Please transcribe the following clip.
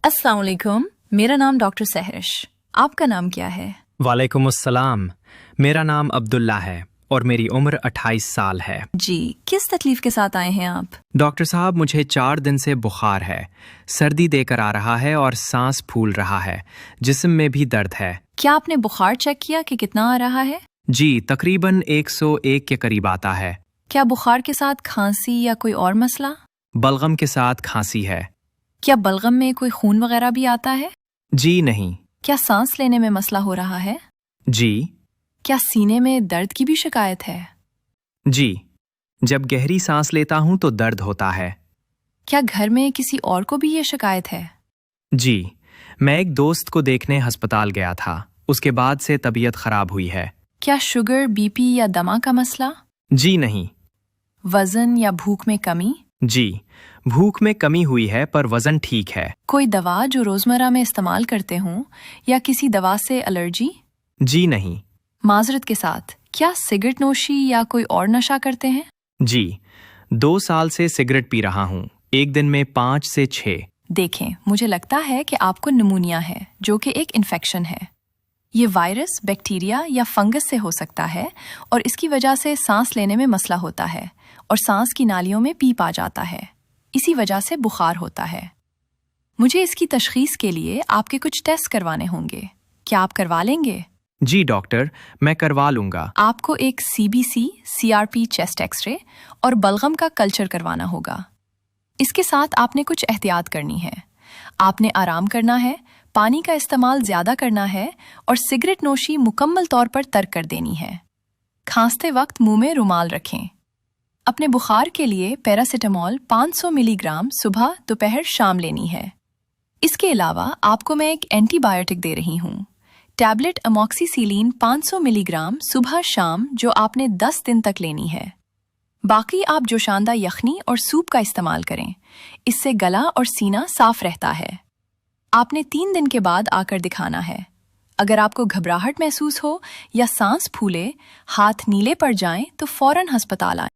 अस्सलाम वालेकुम, मेरा नाम डॉक्टर सहरिश। आपका नाम क्या है? वालेकुम अस्सलाम। मेरा नाम अब्दुल्ला है और मेरी उम्र 28 साल है। जी, किस तकलीफ के साथ आए हैं आप? डॉक्टर साहब, मुझे 4 दिन से बुखार है, सर्दी देकर आ रहा है और सांस फूल रहा है, जिस्म में भी दर्द है। क्या आपने बुखार चेक किया कि कितना आ रहा है? जी, तकरीबन 101 के करीब आता है। क्या बुखार के साथ खांसी या कोई और मसला? बलगम के साथ खांसी है। क्या बलगम में कोई खून वगैरह भी आता है? जी नहीं। क्या सांस लेने में मसला हो रहा है? जी। क्या सीने में दर्द की भी शिकायत है? जी, जब गहरी सांस लेता हूँ तो दर्द होता है। क्या घर में किसी और को भी ये शिकायत है? जी, मैं एक दोस्त को देखने अस्पताल गया था, उसके बाद से तबीयत खराब हुई है। क्या शुगर, बीपी या दमा का मसला? जी नहीं। वजन या भूख में कमी? जी, भूख में कमी हुई है पर वजन ठीक है। कोई दवा जो रोजमर्रा में इस्तेमाल करते हों या किसी दवा से एलर्जी? जी नहीं। माजरत के साथ, क्या सिगरेट नोशी या कोई और नशा करते हैं? जी, 2 साल से सिगरेट पी रहा हूँ, एक दिन में 5 से 6। देखें, मुझे लगता है कि आपको निमोनिया है, जो कि एक इन्फेक्शन है। ये वायरस, बैक्टीरिया या फंगस से हो सकता है और इसकी वजह से सांस लेने में मसला होता है और सांस की नालियों में पीप आ जाता है। इसी वजह से बुखार होता है। मुझे इसकी तशखीस के लिए आपके कुछ टेस्ट करवाने होंगे। क्या आप करवा लेंगे? जी डॉक्टर, मैं करवा लूँगा। आपको एक CBC, CRP चेस्ट एक्सरे और बलगम का कल्चर करवाना होगा। इसके साथ आपने कुछ एहतियात करनी है। आपने आराम करना है, पानी का इस्तेमाल ज़्यादा करना है और सिगरेट नोशी मुकम्मल तौर पर तर्क कर देनी है। खांसते वक्त मुंह में रुमाल रखें। अपने बुखार के लिए पैरासिटामोल 500 मिलीग्राम सुबह, दोपहर, शाम लेनी है। इसके अलावा आपको मैं एक एंटीबायोटिक दे रही हूँ, टैबलेट अमोक्सिसिलिन 500 मिलीग्राम सुबह शाम, जो आपने 10 दिन तक लेनी है। बाकी आप जोशानदा यखनी और सूप का इस्तेमाल करें, इससे गला और सीना साफ रहता है। आपने 3 दिन के बाद आकर दिखाना है। अगर आपको घबराहट महसूस हो या सांस फूले, हाथ नीले पड़ जाएं, तो फौरन अस्पताल आएं।